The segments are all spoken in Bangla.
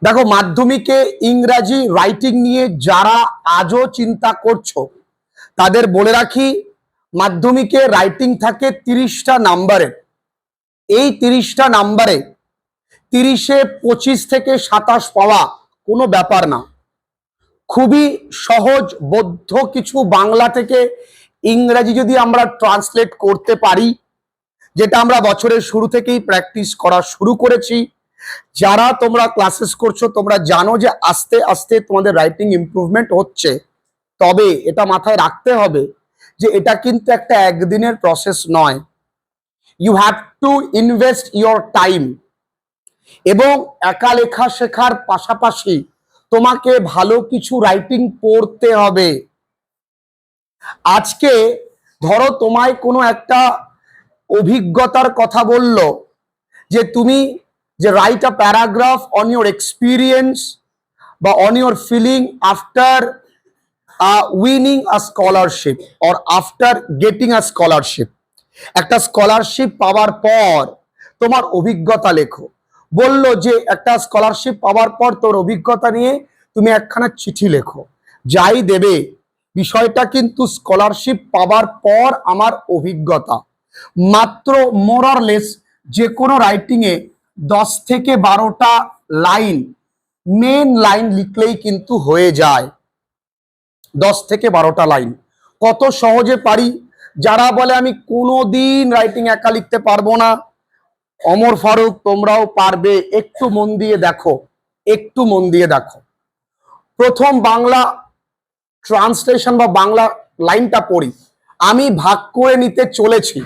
দেখো, মাধ্যমিকে ইংরাজি রাইটিং নিয়ে যারা আজও চিন্তা করছো তাদের বলে রাখি, মাধ্যমিকে রাইটিং থাকে 30টা নাম্বারের। এই 30টা নাম্বারে 30-এ 25 থেকে 27 পাওয়া কোনো ব্যাপার না। খুবই সহজ বদ্ধ কিছু বাংলা থেকে ইংরাজি যদি আমরা ট্রান্সলেট করতে পারি, যেটা আমরা বছরের শুরু থেকেই প্র্যাকটিস করা শুরু করেছি। যারা তোমরা ক্লাসেস করছো তোমরা জানো যে আস্তে আস্তে তোমাদের রাইটিং ইমপ্রুভমেন্ট হচ্ছে। তবে এটা মাথায় রাখতে হবে যে এটা কিন্তু একটা একদিনের প্রসেস নয়। You have to invest your time, এবং একা লেখা শেখার পাশাপাশি তোমাকে ভালো কিছু রাইটিং পড়তে হবে। আজকে ধরো তোমায় কোনো একটা অভিজ্ঞতার কথা বললো যে তুমি যে write a paragraph on your experience বা on your feeling after winning a scholarship or after getting a scholarship. একটা স্কলারশিপ পাওয়ার পর তোমার অভিজ্ঞতা লেখো। বলল যে একটা স্কলারশিপ পাওয়ার পর তোর অভিজ্ঞতা নিয়ে তুমি একখানা চিঠি লেখো। যাই দেবে, বিষয়টা কিন্তু স্কলারশিপ পাওয়ার পর আমার অভিজ্ঞতা। মাত্র মোর অর লেস যে কোনো রাইটিংয়ে 10 থেকে 12টা লাইন, মেন লাইন লিখলেই কিন্তু হয়ে যায়। 10 থেকে 12টা লাইন কত সহজে পারি। যারা বলে আমি কোনোদিন রাইটিং একা লিখতে পারবো না, অমর ফারুক তোমরাও পারবে। একটু মন দিয়ে দেখো, একটু মন দিয়ে দেখো। প্রথম বাংলা ট্রান্সলেশন বা বাংলা লাইনটা পড়ি, আমি ভাগ করে নিতে চলেছি।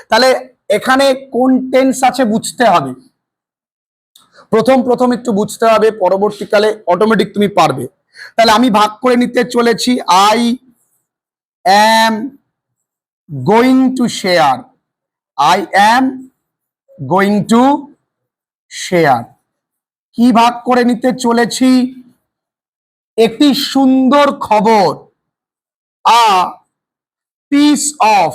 তাহলে এখানে কোন টেন্স আছে বুঝতে হবে। প্রথম একটু বুঝতে হবে, পরবর্তীকালে অটোমেটিক তুমি পারবে। তাহলে আমি ভাগ করে নিতে চলেছি, I am going to share, I am going to share. কি ভাগ করে নিতে চলেছি? একটি সুন্দর খবর, a piece of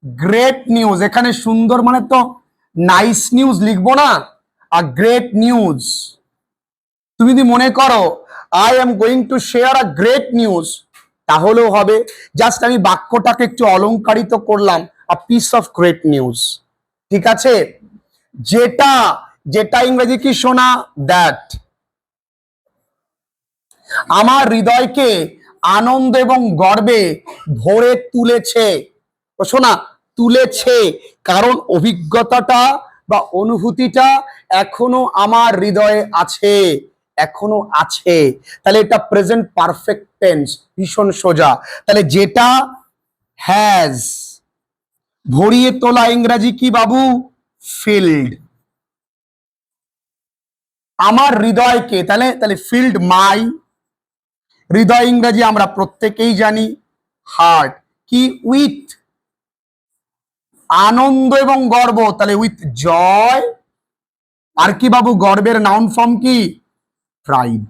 great news. এখানে সুন্দর মানে তো নাইস নিউজ লিখবো না, আর গ্রেট নিউজ। তুমি যদি মনে করো I am going to share a great news, তাহলেও হবে। জাস্ট আমি বাক্যটাকে একটু অলংকারিত করলাম, a piece of great news. ঠিক আছে? যেটা যেটা ইংরেজি কি শোনা? দ্যাট। আমার হৃদয়কে আনন্দ এবং গর্বে ভরে তুলেছে। শোনা, তুলেছে, কারণ অভিজ্ঞতাটা বা অনুভূতিটা এখনো আমার হৃদয়ে আছে, এখনো আছে। তাহলে এটা প্রেজেন্ট পারফেক্ট টেন্স, ভীষণ সোজা। তাহলে যেটা হ্যাজ, ভরিয়ে তোলা ইংরাজি কি বাবু? ফিল্ড। আমার হৃদয়কে, তাহলে তাহলে ফিল্ড মাই। হৃদয় ইংরাজি আমরা প্রত্যেকেই জানি হার্ট। কি? উইথ আনন্দ এবং গর্ব, তাহলে উইথ জয়। আর কি বাবু? গর্বের নাউন ফর্ম কি? প্রাইড।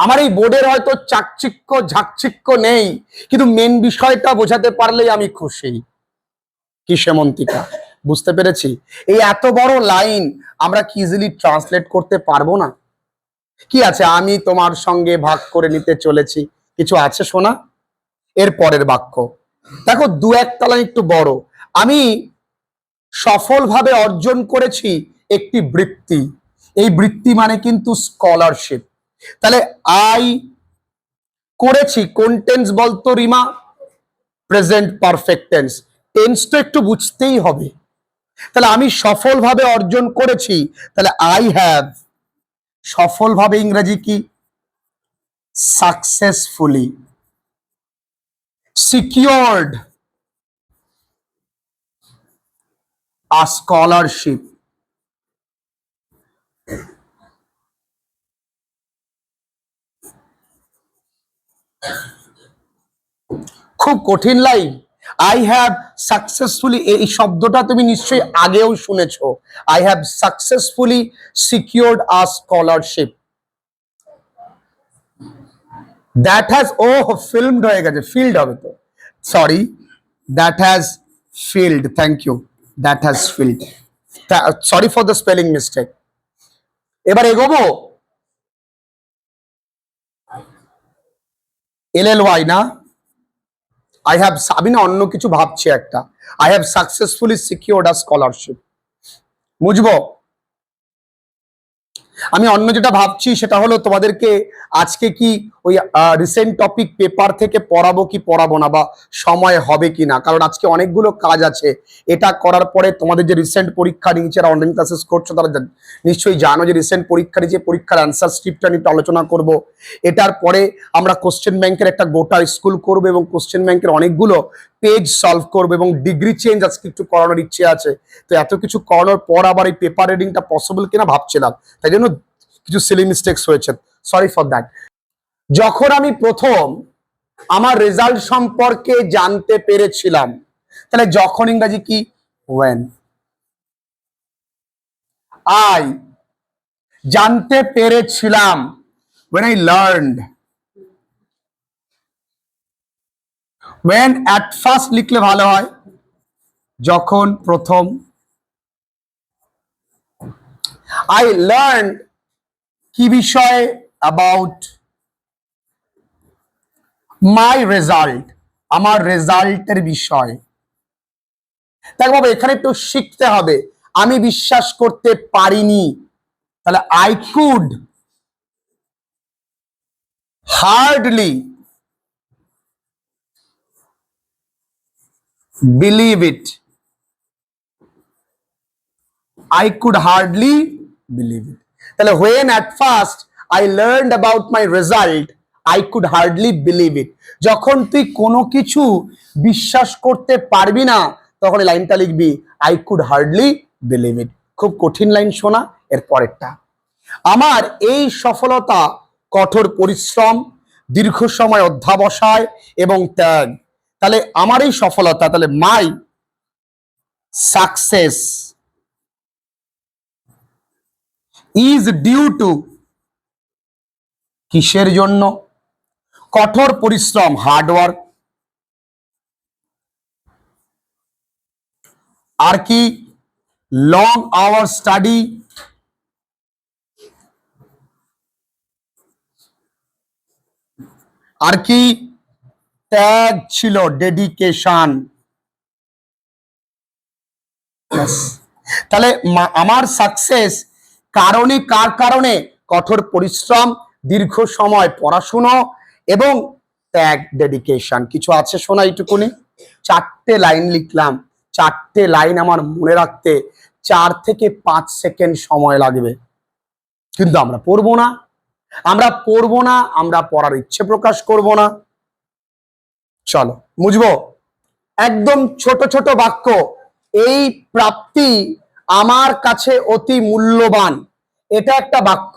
আমার এই বোর্ডের হয়তো চাকচিক্য ঝাকচিক্য নেই, কিন্তু মেন বিষয়টা বোঝাতে পারলেই আমি খুশি। কি সেমন্তিকা, বুঝতে পেরেছি? এই এত বড় লাইন আমরা কি ইজিলি ট্রান্সলেট করতে পারবো না? কি আছে? আমি তোমার সঙ্গে ভাগ করে নিতে চলেছি, কিছু আছে শোনা? এর পরের বাক্য দেখো, দু একটা লাইন একটু বড়। আমি সফলভাবে অর্জন করেছি একটি বৃত্তি। এই বৃত্তি মানে কিন্তু স্কলারশিপ। তাহলে আই করেছি, কোন টেন্স বলতো Rima? Present perfect tense. Tense তো একটু বুঝতেই হবে। তাহলে আমি সফলভাবে অর্জন করেছি, তাহলে আই হ্যাভ। সফলভাবে ইংরেজি কি? সাকসেসফুলি। Secured a scholarship. খুব কঠিন লাইন। আই হ্যাভ সাকসেসফুলি, এই শব্দটা তুমি নিশ্চয়ই আগেও শুনেছো। I have successfully secured a scholarship. That has, ও ফিল্মড হয়ে গেছে, ফিল্ড হবে তো, sorry, that has filled. Thank you, that has filled. Sorry for the spelling mistake. এবার এগোবো। LLY না, আমি না অন্য কিছু ভাবছি একটা। I have successfully secured a scholarship. বুঝবো? আমি অন্য যেটা ভাবছি সেটা হলো তোমাদেরকে আজকে কি ওই রিসেন্ট টপিক পেপার থেকে পড়াবো কি পড়াবো না, বা সময় হবে কি না, কারণ আজকে অনেকগুলো কাজ আছে। এটা করার পরে তোমাদের যে রিসেন্ট পরীক্ষা নিয়েছে, অনলাইন ক্লাসেস করছো, তারা নিশ্চয়ই জানো যে রিসেন্ট পরীক্ষা নিয়েছে, পরীক্ষার অ্যান্সার স্ক্রিপ্টটা নিয়ে আলোচনা করব। এটার পরে আমরা কোশ্চেন ব্যাংকের একটা গোটা স্কুল করবো এবং কোশ্চেন ব্যাংকের অনেকগুলো পেজ সলভ করবো এবং ডিগ্রি চেঞ্জ আজকে একটু করানোর ইচ্ছে আছে। তো এত কিছু করানোর পর আবার এই পেপার রিডিংটা পসিবল কিনা ভাবছিলাম, তাই জন্য কিছু সিলি মিস্টেকস হয়েছে, সরি ফর দ্যাট। যখন আমি প্রথম আমার রেজাল্ট সম্পর্কে জানতে পেরেছিলাম, তাহলে যখন ইংরেজি কি when I জানতে পেরেছিলাম, when I learned, when at first লিখলে ভালো হয়, যখন প্রথম I learned কি বিষয়ে, about my result, আমার রেজাল্টের বিষয়। দেখো বাবা, এখানে একটু শিখতে হবে। আমি বিশ্বাস করতে পারিনি, তাহলে I could hardly believe it, I could hardly believe it. তাহলে when at first I learned about my result, I could hardly believe it. যখন তুই কোনো কিছু বিশ্বাস করতে পারবি না, তখন এই লাইনটা লিখবি I could hardly believe it. খুব কঠিন লাইন শোনা। এর পরেরটা, আমার এই সফলতা কঠোর পরিশ্রম, দীর্ঘ সময় অধ্যবসায় এবং ত্যাগ। তাহলে আমার এই সফলতা, তাহলে my success is due to, কিসের জন্য? কঠোর পরিশ্রম, হার্ডওয়ার্ক। আর কি? লং আওয়ার স্টাডি, আর কি? ত্যাগ ছিল, ডেডিকেশন। তাহলে আমার সাকসেস কারণে, কার কারণে? কঠোর পরিশ্রম, দীর্ঘ সময় পড়াশুনো এবং ত্যাগ, ডেডিকেশন। কিছু আছে শোনা এইটুকুনি। 4টে লাইন লিখলাম, 4টে লাইন আমার মনে রাখতে 4 থেকে 5 সেকেন্ড সময় লাগবে, কিন্তু আমরা পড়বো না, আমরা পড়ার ইচ্ছে প্রকাশ করব না। চলো বুঝবো। একদম ছোট ছোট বাক্য। এই প্রাপ্তি আমার কাছে অতি মূল্যবান, এটা একটা বাক্য।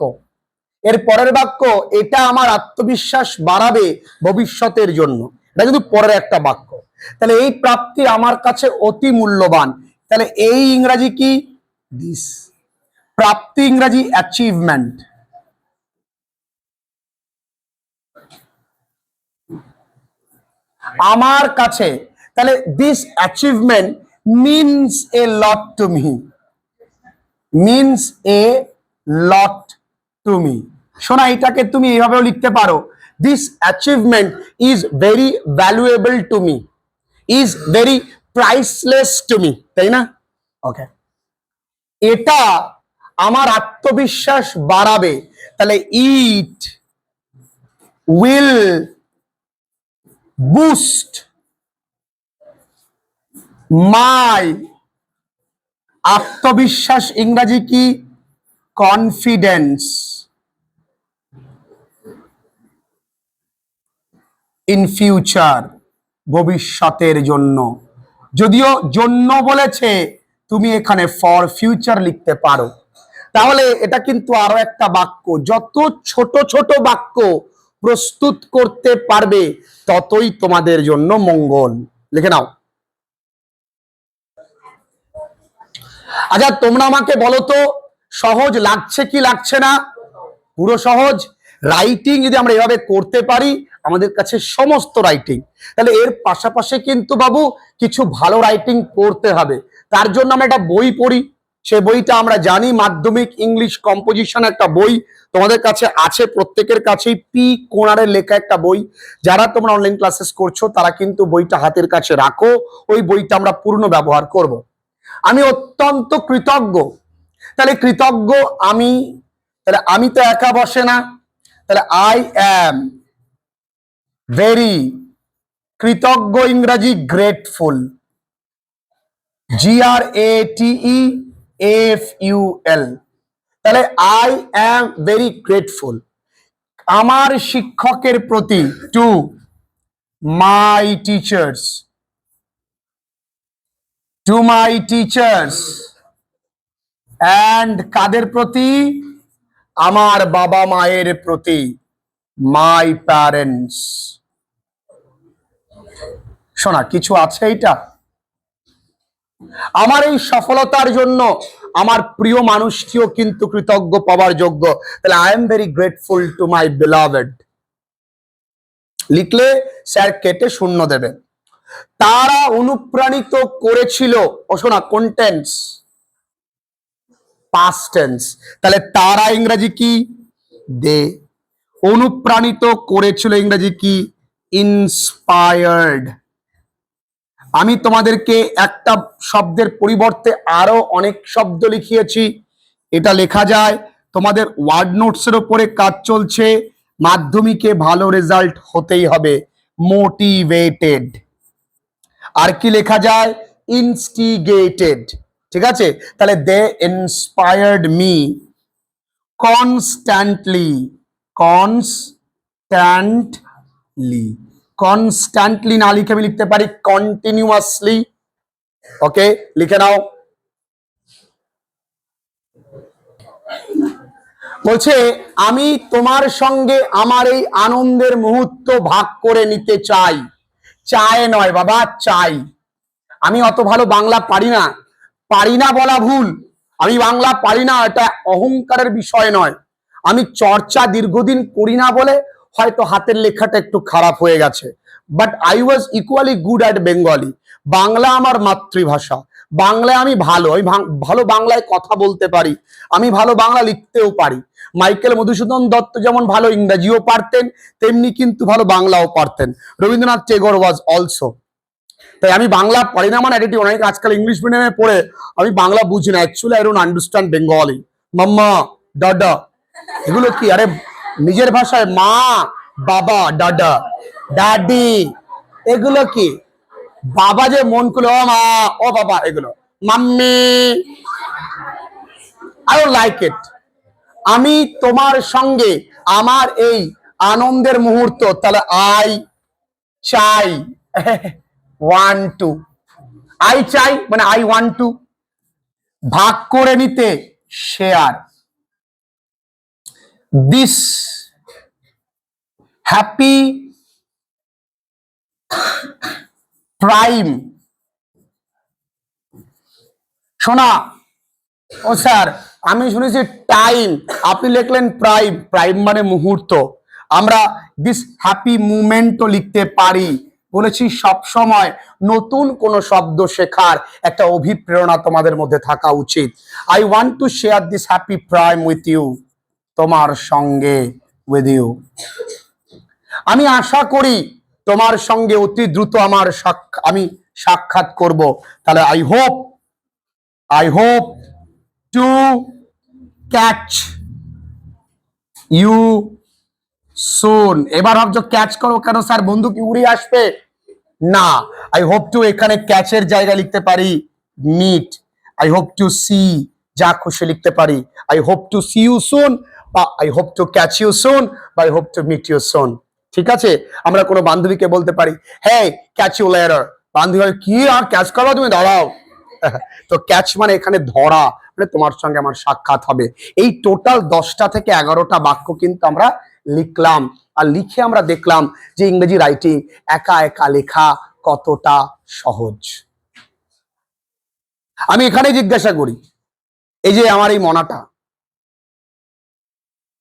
এর পরের বাক্য, এটা আমার আত্মবিশ্বাস বাড়াবে ভবিষ্যতের জন্য, এটা কিন্তু পরের একটা বাক্য। তাহলে এই প্রাপ্তি আমার কাছে অতি মূল্যবান, তাহলে এই ইংরেজি কি? দিস। প্রাপ্তি ইংরেজি অ্যাচিভমেন্ট। আমার কাছে, তাহলে this achievement means a lot to me, means a lot to me. শোনা, এটাকে তুমি এইভাবেও লিখতে পারো, this achievement is very valuable to me, is very priceless to me, তাই না? ওকে, এটা আমার আত্মবিশ্বাস বাড়াবে, তাহলে ইট উইল বুস্ট মাই, আত্মবিশ্বাস ইংরেজি কি? কনফিডেন্স ইন ফিউচার, ভবিষ্যতের জন্য। যদিও জন্য বলেছে, তুমি এখানে ফর ফিউচার লিখতে পারো। তাহলে এটা কিন্তু আরো একটা বাক্য। যত ছোট ছোট বাক্য প্রস্তুত করতে পারবে, ততই তোমাদের জন্য মঙ্গল। লিখে নাও। আচ্ছা, তোমরা আমাকে বলো তো, সহজ লাগছে কি লাগছে না? পুরো সহজ। রাইটিং যদি আমরা এভাবে করতে পারি, আমাদের কাছে সমস্ত রাইটিং। তাহলে এর পাশাপাশি কিন্তু বাবু কিছু ভালো রাইটিং পড়তে হবে। তার জন্য আমরা একটা বই পড়ি। সে বইটা আমরা জানি মাধ্যমিক ইংলিশ কম্পোজিশন একটা বই তোমাদের কাছে আছে, প্রত্যেকের কাছেই পি কোনারের লেখা একটা বই। যারা তোমরা অনলাইন ক্লাসেস করছো তারা কিন্তু বইটা হাতের কাছে রাখো, ওই বইটা আমরা পূর্ণ ব্যবহার করব। আমি অত্যন্ত কৃতজ্ঞ। তাহলে কৃতজ্ঞ আমি, তাহলে আমি তো একা বসে না, তাহলে আই অ্যাম ভেরি কৃতজ্ঞ ইংরাজি গ্রেটফুল, GRATEFUL। তাহলে আই অ্যাম ভেরি গ্রেটফুল আমার শিক্ষকের প্রতি, to my teachers, to my teachers, and কাদের প্রতি? আমার বাবা মায়ের প্রতি, মাই প্যারেন্টস। শোনা কিছু আছে এইটা। আমার এই সফলতার জন্য আমার প্রিয় মানুষটিও কিন্তু কৃতজ্ঞ পাওয়ার যোগ্য। তাহলে I am very grateful to my beloved. লিখলে স্যার কেটে শূন্য দেবে। তারা অনুপ্রাণিত করেছিল, ও শোনা কোন টেন্স? Past tense. তাহলে তারা ইংরেজি কি? দে। অনুপ্রাণিত করেছিল ইংরেজি কি? ইন্সপায়ার্ড। আমি তোমাদেরকে একটা শব্দের পরিবর্তে আরো অনেক শব্দ লিখিয়েছি, এটা লেখা যায়। তোমাদের ওয়ার্ড নোটসের উপরে কাজ চলছে, মাধ্যমিকে ভালো রেজাল্ট হতেই হবে। মোটিভেটেড। আর কি লেখা যায়? ইনস্টিগেটেড। ঠিক আছে, তাহলে they inspired me constantly, constantly, constantly না লিখে আমি লিখতে পারি কন্টিনিউয়াসলি। ওকে, লিখে নাও। বলছে আমি তোমার সঙ্গে আমার এই আনন্দের মুহূর্ত ভাগ করে নিতে চাই। চায় নয় বাবা, চাই। আমি অত ভালো বাংলা পারি না, পারি না বলা ভুল, আমি বাংলা পারি না এটা অহংকারের বিষয় নয়। আমি চর্চা দীর্ঘদিন করি না বলে হয়তো হাতের লেখাটা একটু খারাপ হয়ে গেছে, but I was equally good at Bengali. Bangla আমার মাতৃভাষা, বাংলায় আমি ভালো, আমি ভালো বাংলায় কথা বলতে পারি, আমি ভালো বাংলা লিখতেও পারি। মাইকেল মধুসূদন দত্ত যেমন ভালো ইংরেজিও পারতেন, তেমনি কিন্তু ভালো বাংলাও পারতেন। Rabindranath Tagore was also. তাই আমি বাংলা পারি না মানে এটি অনেক আজকাল ইংলিশ মিডিয়ামে পড়ে আমি বাংলা বুঝি না। Actually I don't understand Bengali. Mama, দাদা, এগুলো কি? আরে নিজের ভাষায় মা, বাবা, দাদা, দাদি, এগুলো কি? বাবা যে মন খুলে ও মা, ও বাবা, এগুলো mummy, I don't like it. আমি তোমার সঙ্গে আমার এই আনন্দের মুহূর্ত, তাহলে আই চাই, ওয়ান টু, আই চাই মানে আই ওয়ান্ট টু, ভাগ করে নিতে, শেয়ার, দিস হ্যাপি প্রাইম। শোনা, ও স্যার আমি শুনেছি টাইম, আপনি লিখলেন প্রাইম, প্রাইম মানে মুহূর্ত। আমরা দিস হ্যাপি মুমেন্টও লিখতে পারি। বলেছি সব সময় নতুন কোন শব্দ শেখার একটা অভিপ্রেরণা তোমাদের মধ্যে থাকা উচিত। I want to share this happy prime with you, তোমার সঙ্গে, উইথ ইউ। আমি আশা করি তোমার সঙ্গে অতি দ্রুত আমি সাক্ষাৎ করব। তাহলে I hope to catch you soon. এবার ভাবছো ক্যাচ করো কেন স্যার, বন্ধু কি উড়ে আসবে? না, আই হোপ টু এখানে ক্যাচের জায়গায় লিখতে পারি meet. I hope to see, যা খুশি লিখতে পারি। I hope to see you soon, বা I hope to catch you soon, বা I hope to meet you soon. ঠিক আছে, আমরা কোনো বান্ধবীকে বলতে পারি হ্যাঁ ক্যাচ ইউ লেটার। বান্ধবী কি আর ক্যাচ করবা, তুমি দাঁড়াও। তো ক্যাচ মানে এখানে ধরা, মানে তোমার সঙ্গে আমার সাক্ষাৎ হবে। এই টোটাল 10টা থেকে 11টা বাক্য কিন্তু আমরা লিখলাম, আর লিখে আমরা দেখলাম যে ইংরেজি রাইটিং একা একা লেখা কতটা সহজ। আমি এখানে জিজ্ঞাসা করি, এই যে আমার এই মনাটা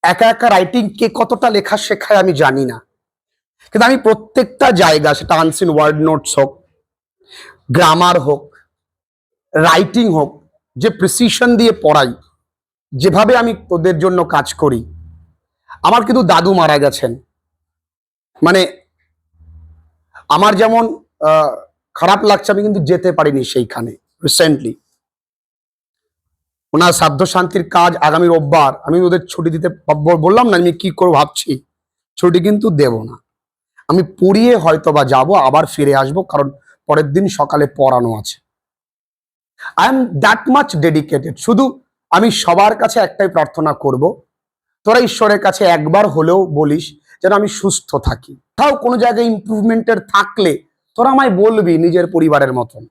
একা একা রাইটিং কে কতটা লেখা শেখায় আমি জানি না, কিন্তু আমি প্রত্যেকটা জায়গা, সেটা আনসিন ওয়ার্ড নোটস হোক, গ্রামার হোক, রাইটিং হোক, যে প্রিসিশন দিয়ে পড়াই, যেভাবে আমি তোদের জন্য কাজ করি। আমার কিন্তু দাদু মারা গেছেন, মানে আমার যেমন খারাপ লাগছে, আমি কিন্তু যেতে পারিনি সেইখানে রিসেন্টলি। ওনার শ্রাদ্ধ শান্তির কাজ আগামী রোববার, আমি ওদের ছুটি দিতে বললাম না আমি কি করবো ভাবছি, ছুটি কিন্তু দেব না, আমি পড়িয়ে হয়তো বা যাবো, আবার ফিরে আসবো, কারণ পরের দিন সকালে পড়ানো আছে। I am that much dedicated. শুধু আমি সবার কাছে একটাই প্রার্থনা করব, তোরা ঈশ্বরের কাছে একবার হলেও বলিস যেন আমি সুস্থ থাকি। তাও কোনো জায়গায় ইমপ্রুভমেন্টের থাকলে তোরা আমায় বলবি নিজের পরিবারের মতন।